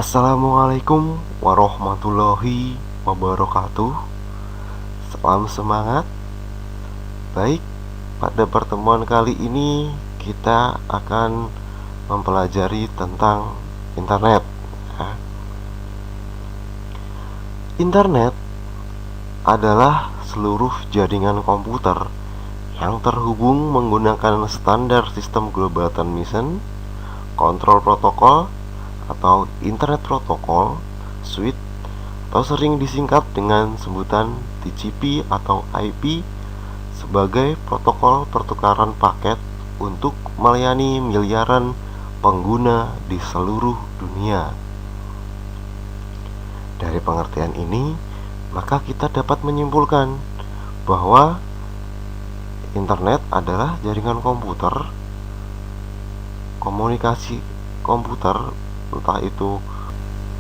Assalamualaikum warahmatullahi wabarakatuh. Salam semangat. Baik, pada pertemuan kali ini kita akan mempelajari tentang internet. Internet adalah seluruh jaringan komputer yang terhubung menggunakan standar sistem global transmission control protokol atau Internet Protocol Suite, atau sering disingkat dengan sebutan TCP atau IP, sebagai protokol pertukaran paket untuk melayani miliaran pengguna di seluruh dunia. Dari pengertian ini, maka kita dapat menyimpulkan bahwa internet adalah jaringan komputer, komunikasi komputer, entah itu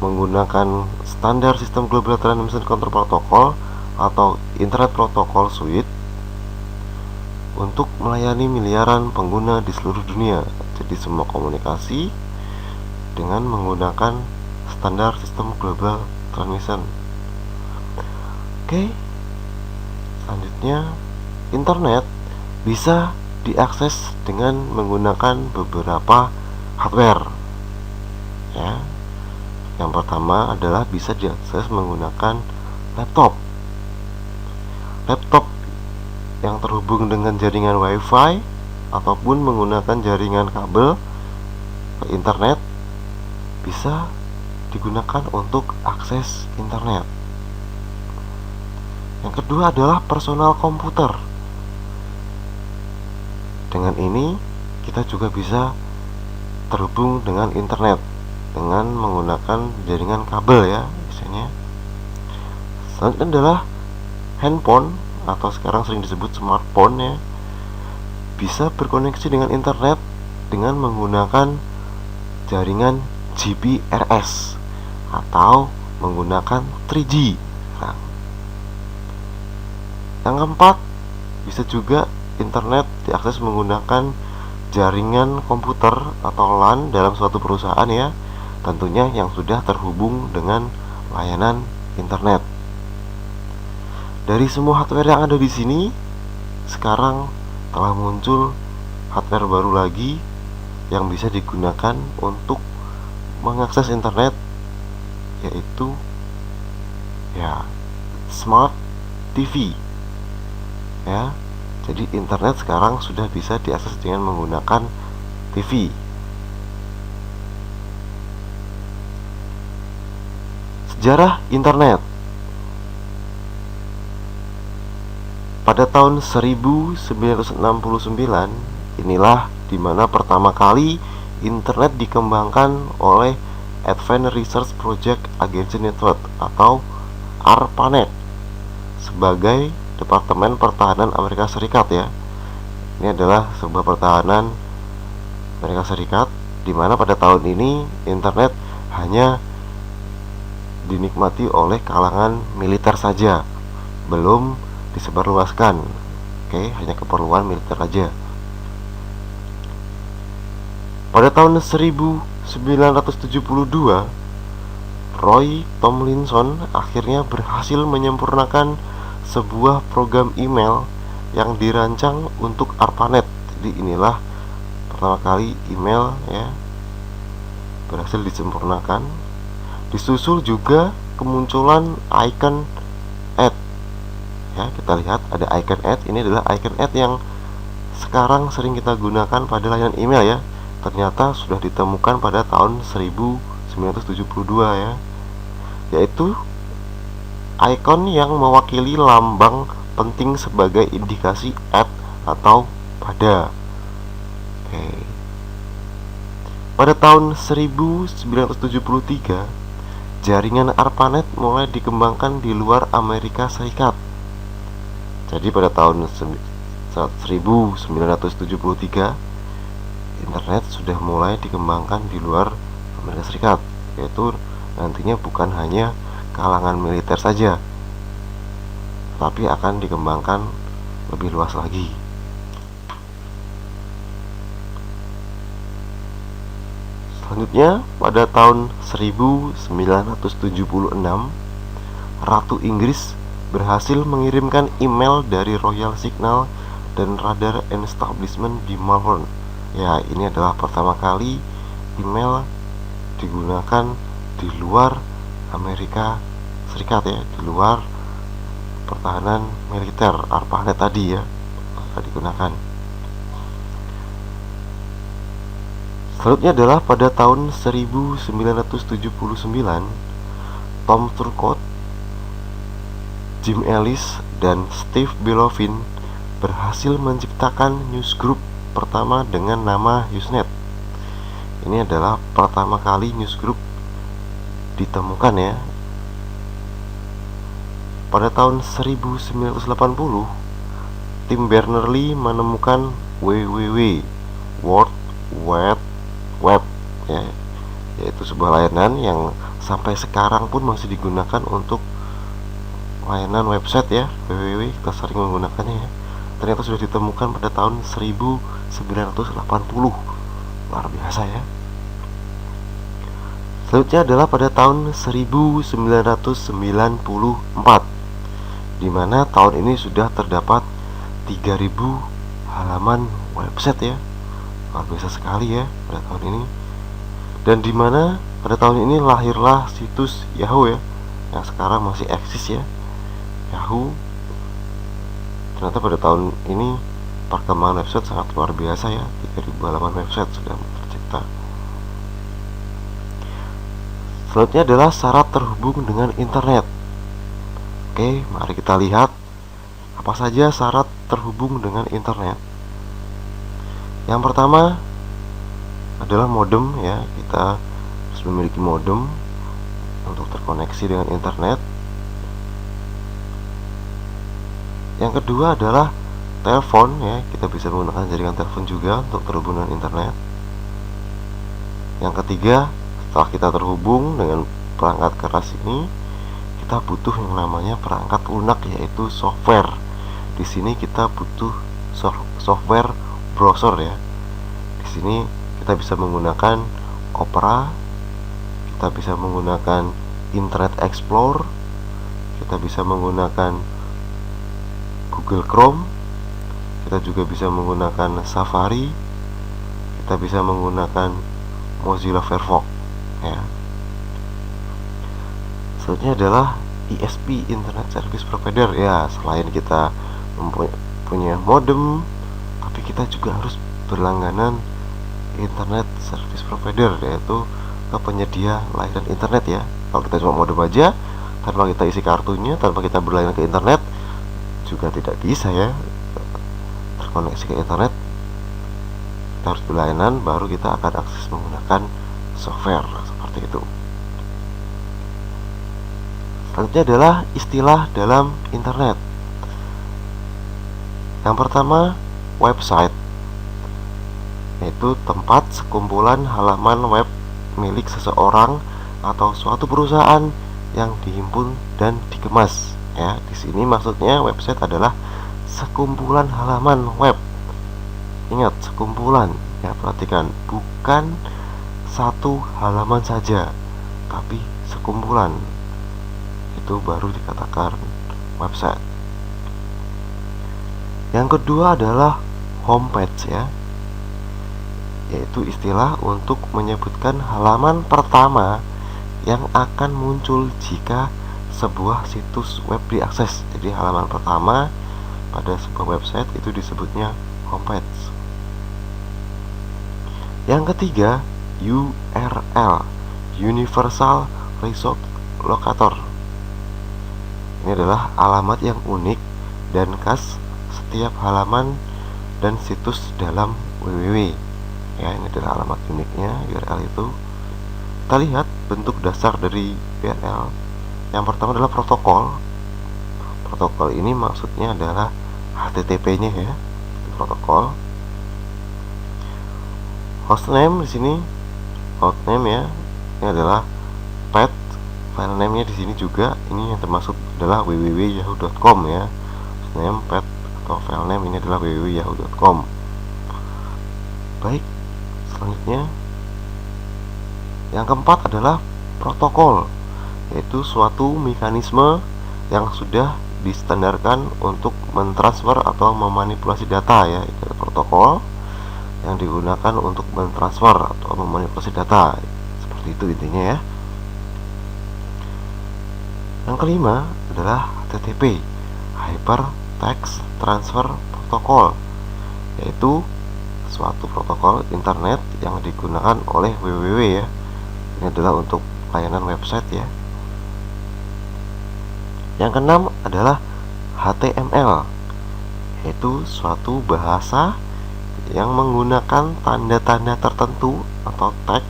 menggunakan standar sistem global transmission control protocol atau Internet Protocol Suite, untuk melayani miliaran pengguna di seluruh dunia. Jadi semua komunikasi dengan menggunakan standar sistem global transmission. Oke, selanjutnya, internet bisa diakses dengan menggunakan beberapa hardware. Ya, yang pertama adalah bisa diakses menggunakan laptop. Laptop yang terhubung dengan jaringan WiFi ataupun menggunakan jaringan kabel ke internet bisa digunakan untuk akses internet. Yang kedua adalah personal komputer. Dengan ini kita juga bisa terhubung dengan internet dengan menggunakan jaringan kabel, ya, biasanya. Selanjutnya adalah handphone atau sekarang sering disebut smartphone, ya, bisa berkoneksi dengan internet dengan menggunakan jaringan GPRS atau menggunakan 3G. Nah, yang keempat, bisa juga internet diakses menggunakan jaringan komputer atau LAN dalam suatu perusahaan, ya, tentunya yang sudah terhubung dengan layanan internet. Dari semua hardware yang ada di sini, sekarang telah muncul hardware baru lagi yang bisa digunakan untuk mengakses internet, yaitu Smart TV. Ya, jadi internet sekarang sudah bisa diakses dengan menggunakan TV. Sejarah internet. Pada tahun 1969, inilah dimana pertama kali internet dikembangkan oleh Advanced Research Project Agency Network atau ARPANET sebagai Departemen Pertahanan Amerika Serikat, ya. Ini adalah sebuah pertahanan Amerika Serikat, di mana pada tahun ini internet hanya dinikmati oleh kalangan militer saja, belum disebarluaskan. Hanya keperluan militer saja. Pada tahun 1972, Roy Tomlinson akhirnya berhasil menyempurnakan sebuah program email yang dirancang untuk ARPANET. Jadi inilah pertama kali email, ya, berhasil disempurnakan. Disusul juga kemunculan icon ad. Ya, kita lihat ada icon ad. Ini adalah icon ad yang sekarang sering kita gunakan pada layanan email, ya. Ternyata sudah ditemukan pada tahun 1972, ya, yaitu ikon yang mewakili lambang penting sebagai indikasi at atau pada. Pada tahun 1973, jaringan ARPANET mulai dikembangkan di luar Amerika Serikat. Jadi pada tahun 1973, internet sudah mulai dikembangkan di luar Amerika Serikat, yaitu nantinya bukan hanya kalangan militer saja, tapi akan dikembangkan lebih luas lagi. Selanjutnya, pada tahun 1976, Ratu Inggris berhasil mengirimkan email dari Royal Signal dan Radar Establishment di Malvern. Ya, ini adalah pertama kali email digunakan di luar Amerika Serikat ya, di luar pertahanan militer ARPANET tadi ya, digunakan. Selanjutnya adalah pada tahun 1979, Tom Turcotte, Jim Ellis, dan Steve Belovin berhasil menciptakan newsgroup pertama dengan nama Usenet. Ini adalah pertama kali newsgroup ditemukan ya. Pada tahun 1980, Tim Berners-Lee menemukan WWW, World Wide Web ya, yaitu sebuah layanan yang sampai sekarang pun masih digunakan untuk layanan website ya. WWW kita sering menggunakannya ya. Ternyata sudah ditemukan pada tahun 1980. Luar biasa ya. Selanjutnya adalah pada tahun 1994, di mana tahun ini sudah terdapat 3000 halaman website ya. Luar biasa sekali ya pada tahun ini. Dan di mana pada tahun ini lahirlah situs Yahoo ya, yang sekarang masih eksis ya, Yahoo. Ternyata pada tahun ini perkembangan website sangat luar biasa ya. 3000 halaman website sudah tercipta. Selanjutnya adalah syarat terhubung dengan internet. Oke, mari kita lihat apa saja syarat terhubung dengan internet. Yang pertama adalah modem ya, kita harus memiliki modem untuk terkoneksi dengan internet. Yang kedua adalah telepon ya, kita bisa menggunakan jaringan telepon juga untuk terhubung dengan internet. Yang ketiga, setelah kita terhubung dengan perangkat keras ini, kita butuh yang namanya perangkat lunak, yaitu software. Di sini kita butuh software browser ya. Di sini kita bisa menggunakan Opera, kita bisa menggunakan Internet Explorer, kita bisa menggunakan Google Chrome, kita juga bisa menggunakan Safari, kita bisa menggunakan Mozilla Firefox ya. Selanjutnya adalah ISP, Internet Service Provider ya. Selain kita mempunyai modem, tapi kita juga harus berlangganan Internet Service Provider, yaitu ke penyedia layanan internet ya. Kalau kita cuma modem aja tanpa kita isi kartunya, tanpa kita berlangganan ke internet, juga tidak bisa ya terkoneksi ke internet. Kita harus berlangganan, baru kita akan akses menggunakan software seperti itu. Selanjutnya adalah istilah dalam internet. Yang pertama, website, yaitu tempat sekumpulan halaman web milik seseorang atau suatu perusahaan yang dihimpun dan dikemas ya. Di sini maksudnya website adalah sekumpulan halaman web. Ingat, sekumpulan ya, perhatikan, bukan satu halaman saja, tapi sekumpulan. Itu baru dikatakan website. Yang kedua adalah homepage ya, yaitu istilah untuk menyebutkan halaman pertama yang akan muncul jika sebuah situs web diakses. Jadi halaman pertama pada sebuah website itu disebutnya homepage. Yang ketiga, URL, Universal Result Locator. Ini adalah alamat yang unik dan khas setiap halaman dan situs dalam www ya. Ini adalah alamat uniknya URL itu. Kita lihat bentuk dasar dari URL. Yang pertama adalah protokol. Protokol ini maksudnya adalah HTTP-nya ya, protokol. Hostname di sini, hostname ya, ini adalah path. Filename-nya di sini juga, ini yang termasuk adalah www.yahoo.com ya. Hostname, path atau filename ini adalah www.yahoo.com. Baik, selanjutnya Yang keempat adalah protokol, yaitu suatu mekanisme yang sudah distandarkan untuk mentransfer atau memanipulasi data ya. Itu protokol yang digunakan untuk mentransfer atau memanipulasi data. Seperti itu intinya ya. Yang kelima adalah HTTP, Hypertext Transfer Protocol, yaitu suatu protokol internet yang digunakan oleh www ya. Ini adalah untuk layanan website ya. Yang keenam adalah HTML, yaitu suatu bahasa yang menggunakan tanda-tanda tertentu atau tag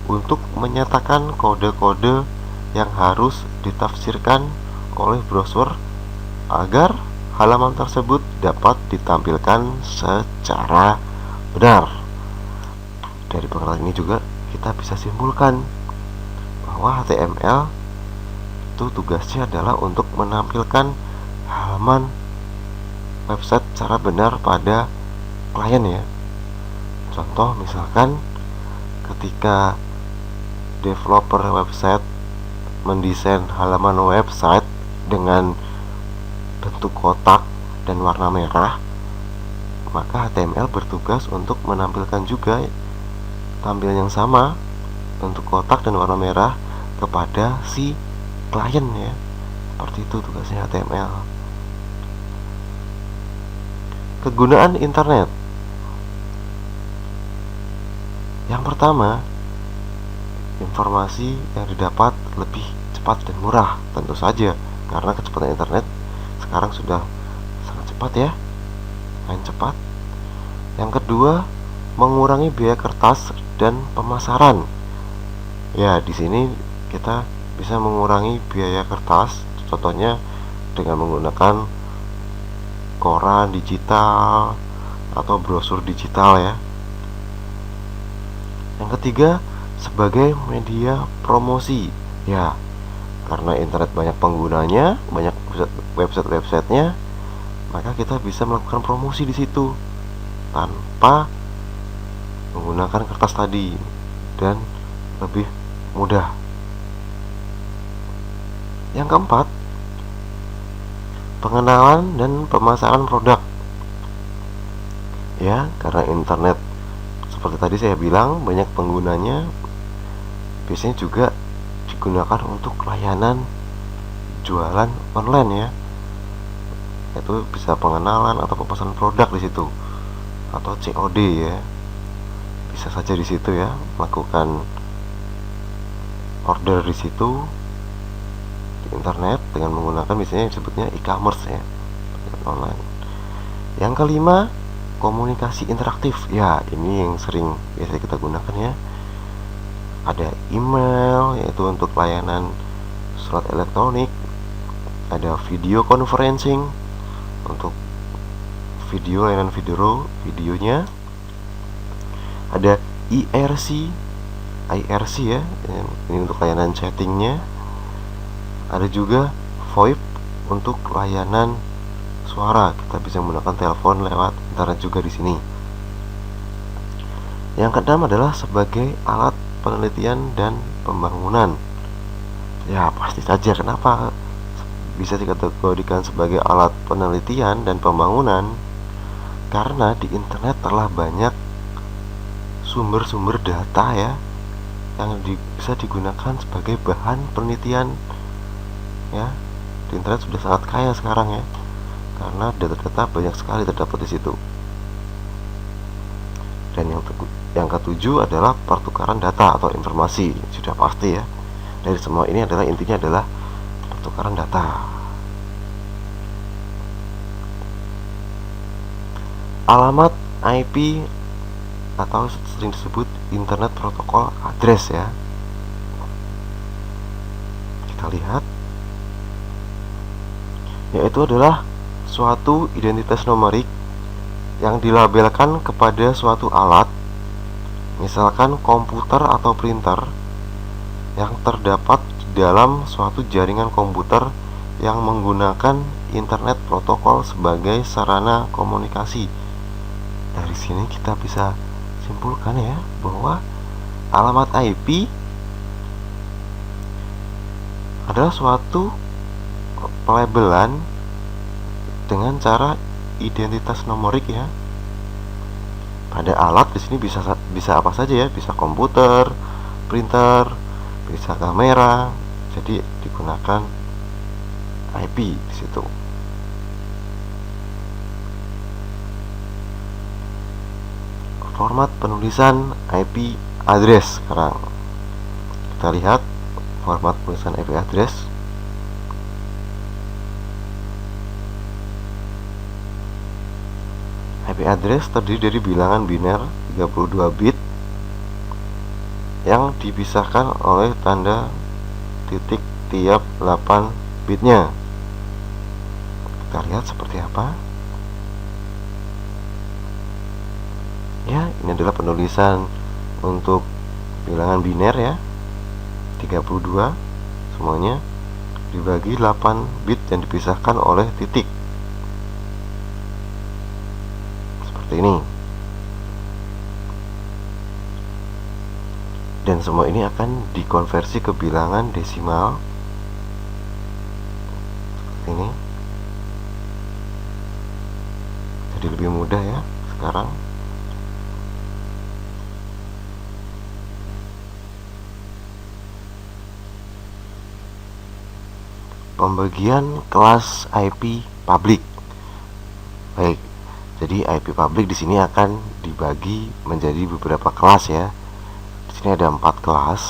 untuk menyatakan kode-kode yang harus ditafsirkan oleh browser agar halaman tersebut dapat ditampilkan secara benar. Dari pengertian ini juga kita bisa simpulkan bahwa HTML itu tugasnya adalah untuk menampilkan halaman website secara benar pada klien ya. Contoh misalkan ketika developer website mendesain halaman website dengan bentuk kotak dan warna merah, maka HTML bertugas untuk menampilkan juga tampilan yang sama bentuk kotak dan warna merah kepada si klien ya. Seperti itu tugasnya HTML. Kegunaan internet. Yang pertama, informasi yang didapat lebih cepat dan murah, tentu saja karena kecepatan internet sekarang sudah sangat cepat ya, main cepat. Yang kedua, mengurangi biaya kertas dan pemasaran. Ya, di sini kita bisa mengurangi biaya kertas, contohnya dengan menggunakan koran digital atau brosur digital ya. Yang ketiga, sebagai media promosi. Ya, karena internet banyak penggunanya, banyak website-websitenya, maka kita bisa melakukan promosi di situ tanpa menggunakan kertas tadi dan lebih mudah. Yang keempat, pengenalan dan pemasaran produk. Ya, karena internet seperti tadi saya bilang banyak penggunanya, biasanya juga digunakan untuk layanan jualan online ya. Itu bisa pengenalan atau pemasaran produk di situ atau COD ya. Bisa saja di situ ya, melakukan order di situ di internet dengan menggunakan misalnya disebutnya e-commerce ya, online. Yang kelima, komunikasi interaktif. Ya, ini yang sering biasa kita gunakan ya. Ada email, yaitu untuk layanan surat elektronik. Ada video conferencing untuk video, layanan videonya. Ada IRC ya, ini untuk layanan chattingnya. Ada juga VoIP untuk layanan suara, kita bisa menggunakan telepon lewat internet juga di sini. Yang keenam adalah sebagai alat penelitian dan pembangunan. Ya, pasti saja kenapa bisa dikategorikan sebagai alat penelitian dan pembangunan, karena di internet telah banyak sumber-sumber data ya yang bisa digunakan sebagai bahan penelitian ya. Di internet sudah sangat kaya sekarang ya, karena data-data banyak sekali terdapat di situ. Dan yang ketujuh adalah pertukaran data atau informasi. Sudah pasti ya, dari semua ini adalah intinya adalah pertukaran data. Alamat IP atau sering disebut internet protokol address ya. Kita lihat, yaitu adalah suatu identitas numerik yang dilabelkan kepada suatu alat, misalkan komputer atau printer, yang terdapat di dalam suatu jaringan komputer yang menggunakan internet protokol sebagai sarana komunikasi. Dari sini kita bisa simpulkan ya bahwa alamat IP adalah suatu pelabelan dengan cara identitas numerik ya. Pada alat di sini bisa apa saja ya, bisa komputer, printer, bisa kamera. Jadi digunakan IP di situ. Format penulisan IP address sekarang. Kita lihat format penulisan IP address. IP address terdiri dari bilangan biner 32 bit yang dipisahkan oleh tanda titik tiap 8 bitnya. Kita lihat seperti apa. Ya, ini adalah penulisan untuk bilangan biner ya, 32 semuanya dibagi 8 bit yang dipisahkan oleh titik. Seperti ini. Dan semua ini akan dikonversi ke bilangan desimal. Seperti ini. Jadi lebih mudah ya sekarang. Pembagian kelas IP public. Baik, jadi IP public di sini akan dibagi menjadi beberapa kelas ya. Di sini ada 4 kelas.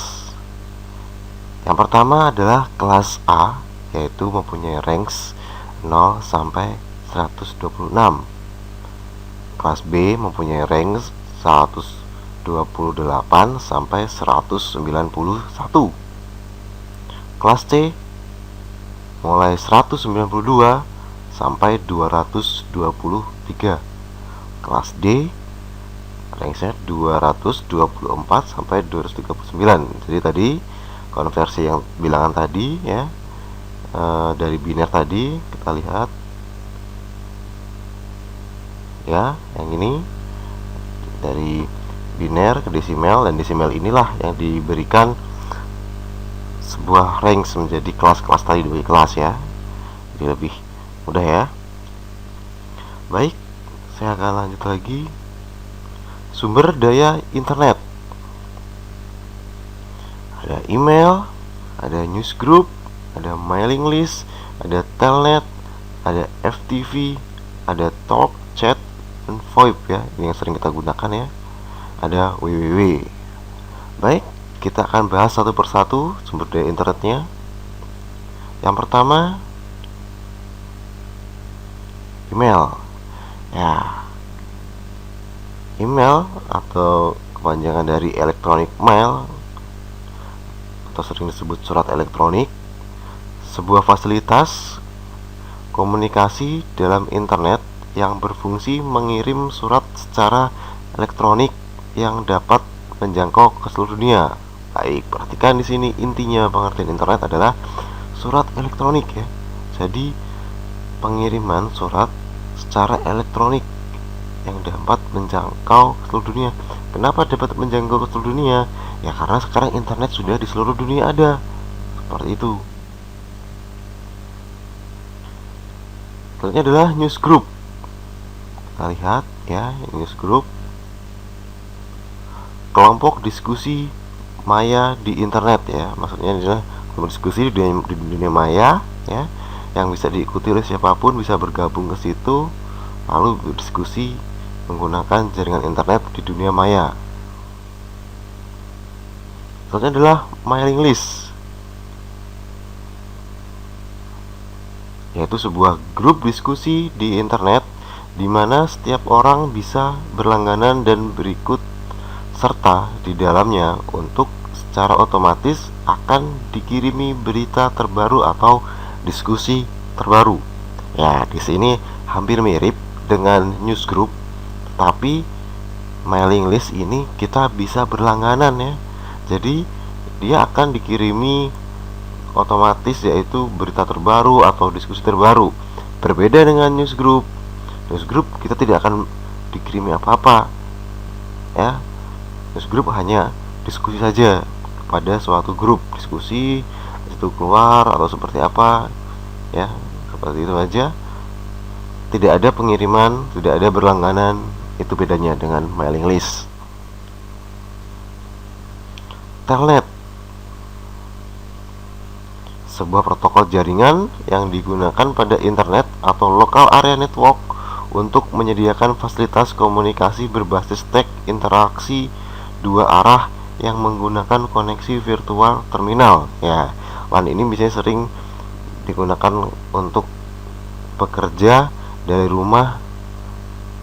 Yang pertama adalah kelas A, yaitu mempunyai range 0 sampai 126. Kelas B mempunyai range 128 sampai 191. Kelas C mulai 192 sampai 223. Kelas D range-nya 224 sampai 239. Jadi tadi konversi yang bilangan tadi ya, dari biner tadi kita lihat ya, yang ini dari biner ke desimal, dan desimal inilah yang diberikan sebuah range menjadi kelas-kelas tadi, dibagi kelas ya. Jadi lebih mudah ya. Baik, saya akan lanjut lagi. Sumber daya internet. Ada email, ada newsgroup, ada mailing list, ada telnet, ada FTP, ada talk, chat, dan VoIP ya. Ini yang sering kita gunakan ya. Ada www. Baik, kita akan bahas satu persatu sumber daya internetnya. Yang pertama, email. Ya, email atau kepanjangan dari electronic mail atau sering disebut surat elektronik, sebuah fasilitas komunikasi dalam internet yang berfungsi mengirim surat secara elektronik yang dapat menjangkau ke seluruh dunia. Baik, perhatikan di sini intinya pengertian internet adalah surat elektronik ya. Jadi pengiriman surat secara elektronik yang dapat menjangkau ke seluruh dunia. Kenapa dapat menjangkau ke seluruh dunia? Ya karena sekarang internet sudah di seluruh dunia ada. Seperti itu. Selanjutnya adalah newsgroup. Kita lihat ya, newsgroup, kelompok diskusi maya di internet ya. Maksudnya adalah kelompok diskusi di dunia maya ya, yang bisa diikuti oleh siapapun, bisa bergabung ke situ lalu berdiskusi menggunakan jaringan internet di dunia maya. Selanjutnya adalah mailing list, yaitu sebuah grup diskusi di internet di mana setiap orang bisa berlangganan dan berikut serta di dalamnya untuk secara otomatis akan dikirimi berita terbaru atau diskusi terbaru. Ya, di sini hampir mirip dengan newsgroup, tapi mailing list ini kita bisa berlangganan ya. Jadi dia akan dikirimi otomatis, yaitu berita terbaru atau diskusi terbaru. Berbeda dengan newsgroup. Newsgroup kita tidak akan dikirimi apa-apa ya. Newsgroup hanya diskusi saja pada suatu grup diskusi, itu keluar atau seperti apa ya, seperti itu aja. Tidak ada pengiriman, tidak ada berlangganan. Itu bedanya dengan mailing list. Telnet, sebuah protokol jaringan yang digunakan pada internet atau local area network untuk menyediakan fasilitas komunikasi berbasis teks interaksi dua arah yang menggunakan koneksi virtual terminal. Ya, LAN ini biasanya sering digunakan untuk bekerja dari rumah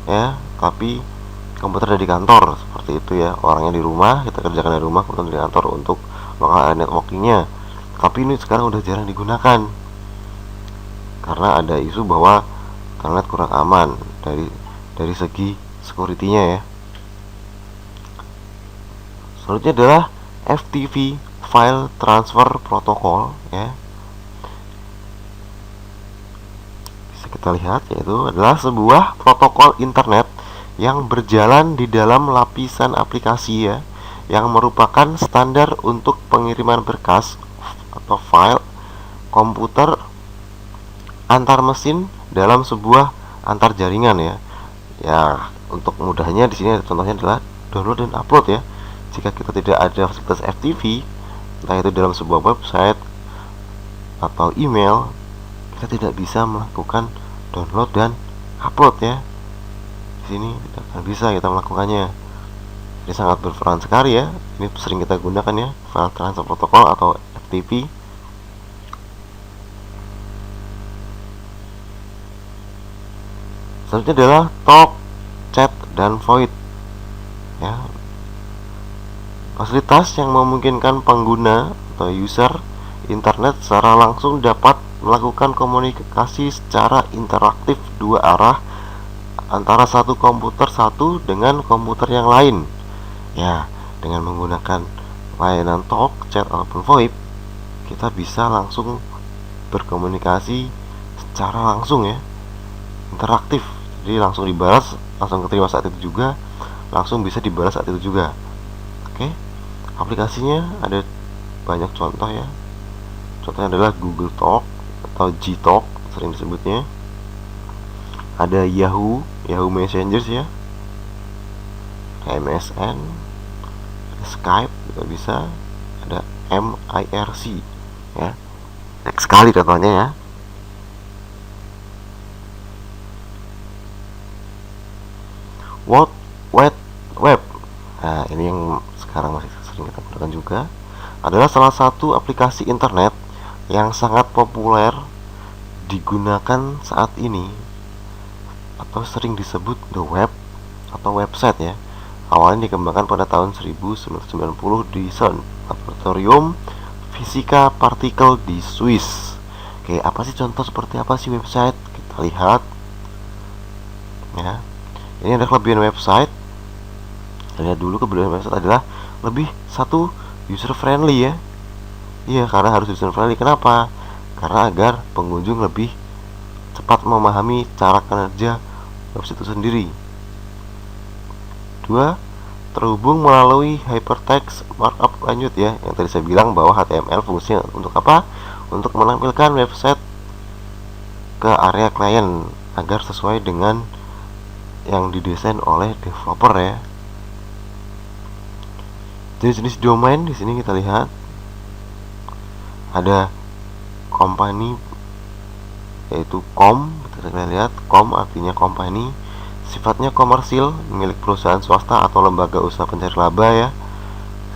ya, tapi komputer ada di kantor, seperti itu ya. Orangnya di rumah, kita kerjakan dari rumah, kemudian di kantor untuk local area networkingnya. Tapi ini sekarang udah jarang digunakan karena ada isu bahwa internet kurang aman dari segi security-nya ya. Selanjutnya adalah FTP, File Transfer Protocol ya. Bisa kita lihat, yaitu adalah sebuah protokol internet yang berjalan di dalam lapisan aplikasi ya, yang merupakan standar untuk pengiriman berkas atau file komputer antar mesin dalam sebuah antar jaringan ya. Ya, untuk mudahnya di sini contohnya adalah download dan upload ya. Jika kita tidak ada fasilitas FTP, entah itu dalam sebuah website atau email, kita tidak bisa melakukan download dan upload ya. Di sini tidak akan bisa kita melakukannya. Ini sangat berperan sekali ya. Ini sering kita gunakan ya, file transfer protocol atau FTP. Selanjutnya adalah talk, chat, dan void ya. Fasilitas yang memungkinkan pengguna atau user internet secara langsung dapat melakukan komunikasi secara interaktif dua arah antara satu komputer satu dengan komputer yang lain ya. Dengan menggunakan layanan talk, chat, ataupun VoIP, kita bisa langsung berkomunikasi secara langsung ya, interaktif. Jadi langsung dibalas, langsung keterima saat itu juga, langsung bisa dibalas saat itu juga. Oke, aplikasinya ada banyak contoh ya. Contohnya adalah Google Talk atau Gtalk sering disebutnya. Ada Yahoo Messengers ya, MSN, ada Skype juga bisa, ada MIRC ya. Next sekali contohnya ya. World Wide Web. Nah, ini yang sekarang masih sering kita gunakan juga, adalah salah satu aplikasi internet yang sangat populer digunakan saat ini atau sering disebut the web atau website ya. Awalnya dikembangkan pada tahun 1990 di CERN, Laboratorium Fisika Partikel di Swiss. Oke, apa sih contoh seperti apa sih website? Kita lihat ya. Ini ada kelebihan website. Lihat dulu, kelebihan website adalah lebih satu user friendly ya. Iya, karena harus user friendly. Kenapa? Karena agar pengunjung lebih cepat memahami cara kerja website itu sendiri. Dua, terhubung melalui hypertext markup lanjut ya. Yang tadi saya bilang bahwa HTML fungsinya untuk apa? Untuk menampilkan website ke area klien agar sesuai dengan yang didesain oleh developer ya. Jenis-jenis domain di sini kita lihat ada company, yaitu com. Kita lihat com artinya company, sifatnya komersil, milik perusahaan swasta atau lembaga usaha pencari laba ya.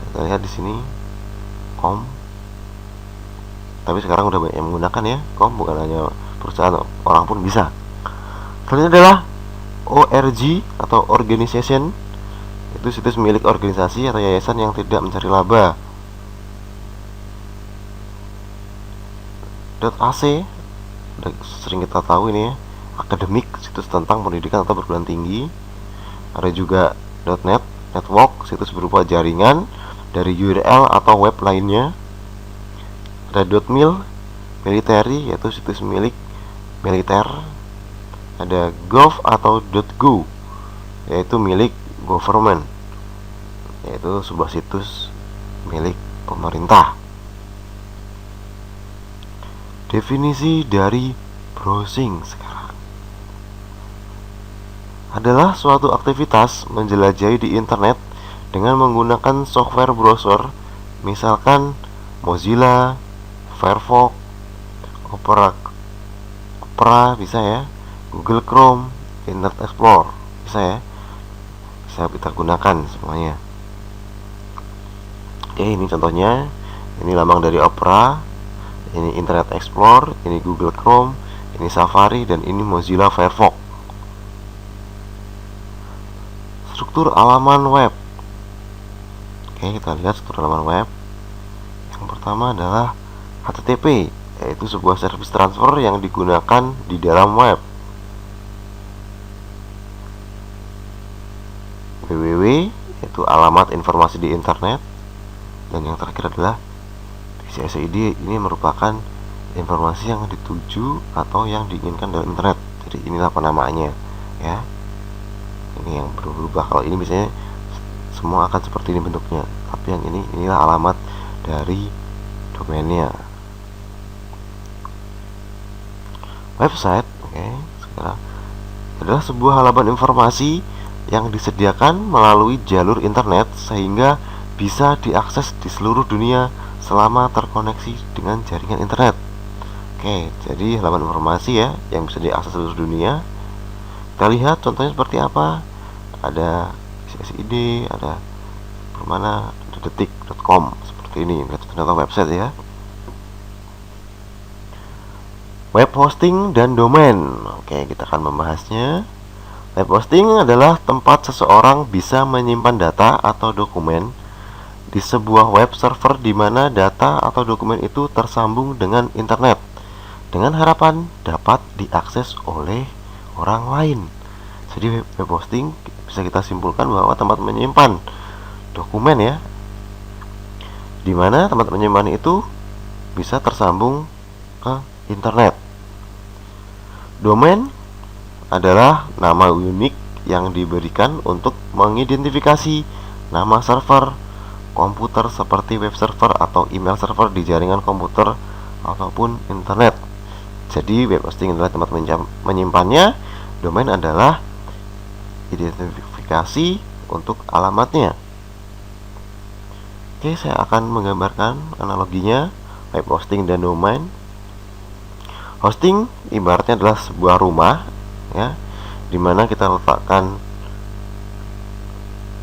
Kita lihat di sini com. Tapi sekarang udah banyak yang menggunakan ya com, bukan hanya perusahaan, orang pun bisa. Selanjutnya adalah ORG atau organization, itu situs milik organisasi atau yayasan yang tidak mencari laba. .ac, udah sering kita tahu ini ya, akademik, situs tentang pendidikan atau perguruan tinggi. Ada juga .net, network, situs berupa jaringan dari URL atau web lainnya. Ada .mil, military, yaitu situs milik militer. Ada gov atau .go, yaitu milik government, yaitu sebuah situs milik pemerintah. Definisi dari browsing sekarang adalah suatu aktivitas menjelajahi di internet dengan menggunakan software browser, misalkan Mozilla, Firefox, Opera, Opera bisa ya, Google Chrome, Internet Explorer bisa ya, bisa kita gunakan semuanya. Oke, ini contohnya. Ini lambang dari Opera, ini Internet Explorer, ini Google Chrome, ini Safari, dan ini Mozilla Firefox. Struktur halaman web. Oke, kita lihat struktur halaman web. Yang pertama adalah HTTP, yaitu sebuah service transfer yang digunakan di dalam web. www, yaitu alamat informasi di internet. Dan yang terakhir adalah BCSID, ini merupakan informasi yang dituju atau yang diinginkan dalam internet. Jadi inilah penamaannya ya. Ini yang berubah. Kalau ini biasanya semua akan seperti ini bentuknya, tapi yang inilah alamat dari domainnya. Website, oke, sekarang adalah sebuah halaman informasi yang disediakan melalui jalur internet sehingga bisa diakses di seluruh dunia selama terkoneksi dengan jaringan internet. Oke, jadi halaman informasi ya yang bisa diakses seluruh dunia. Kita lihat contohnya seperti apa. Ada SSID, ada permana, ada detik.com seperti ini. Contoh website ya. Web hosting dan domain. Oke, kita akan membahasnya. Web hosting adalah tempat seseorang bisa menyimpan data atau dokumen di sebuah web server di mana data atau dokumen itu tersambung dengan internet dengan harapan dapat diakses oleh orang lain. Jadi web hosting bisa kita simpulkan bahwa tempat menyimpan dokumen ya, di mana tempat menyimpan itu bisa tersambung ke internet. Domain adalah nama unik yang diberikan untuk mengidentifikasi nama server komputer seperti web server atau email server di jaringan komputer ataupun internet. Jadi web hosting adalah tempat menyimpannya, domain adalah identifikasi untuk alamatnya. Oke, saya akan menggambarkan analoginya web hosting dan domain. Hosting ibaratnya adalah sebuah rumah ya, dimana kita letakkan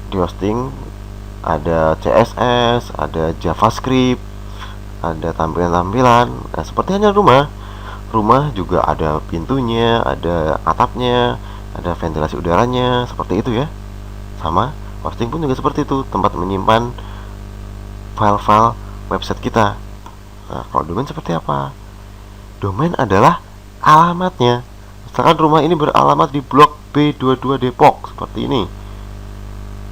di hosting ada CSS, ada JavaScript, ada tampilan-tampilan. Nah, seperti hanya rumah juga ada pintunya, ada atapnya, ada ventilasi udaranya, seperti itu ya. Sama hosting pun juga seperti itu, tempat menyimpan file-file website kita. Nah, kalau domain seperti apa? Domain adalah alamatnya. Misalkan rumah ini beralamat di blok B22 Depok seperti ini.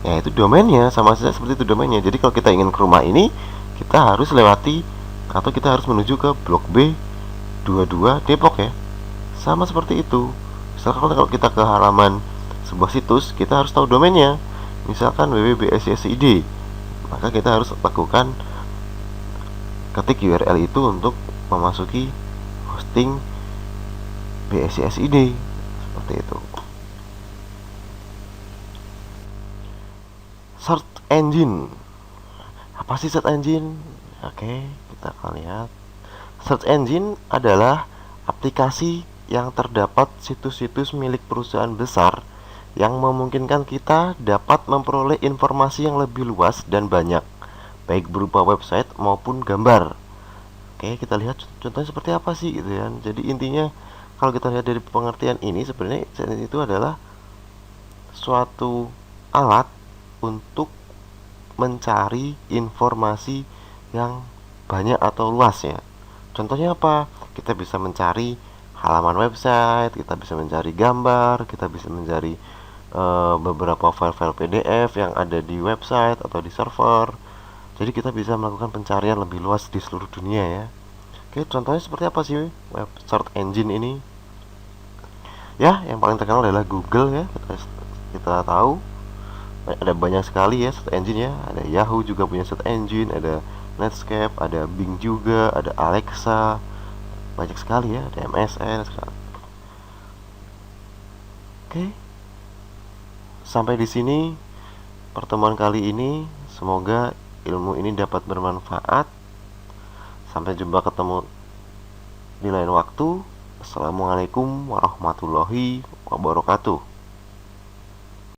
Ya, itu domainnya, sama saja seperti itu domainnya. Jadi kalau kita ingin ke rumah ini, kita harus lewati atau kita harus menuju ke blok B22 Depok ya. Sama seperti itu. Misalkan kalau kita ke halaman sebuah situs, kita harus tahu domainnya. Misalkan www.bscsid, maka kita harus lakukan ketik URL itu untuk memasuki hosting BSCSID seperti itu. Search engine. Apa sih search engine? Oke, kita akan lihat. Search engine adalah aplikasi yang terdapat situs-situs milik perusahaan besar yang memungkinkan kita dapat memperoleh informasi yang lebih luas dan banyak, baik berupa website maupun gambar. Oke, kita lihat contohnya seperti apa sih gitu ya. Jadi intinya kalau kita lihat dari pengertian ini, sebenarnya itu adalah suatu alat untuk mencari informasi yang banyak atau luas ya. Contohnya apa? Kita bisa mencari halaman website, kita bisa mencari gambar, kita bisa mencari beberapa file-file PDF yang ada di website atau di server. Jadi kita bisa melakukan pencarian lebih luas di seluruh dunia ya. Oke, contohnya seperti apa sih web search engine ini? Ya, yang paling terkenal adalah Google ya. Kita tahu ada banyak sekali ya search engine ya. Ada Yahoo juga punya search engine, ada Netscape, ada Bing juga, ada Alexa, banyak sekali ya, ada MSN sekarang. Oke, sampai di sini pertemuan kali ini. Semoga ilmu ini dapat bermanfaat. Sampai jumpa, ketemu di lain waktu. Assalamualaikum warahmatullahi wabarakatuh.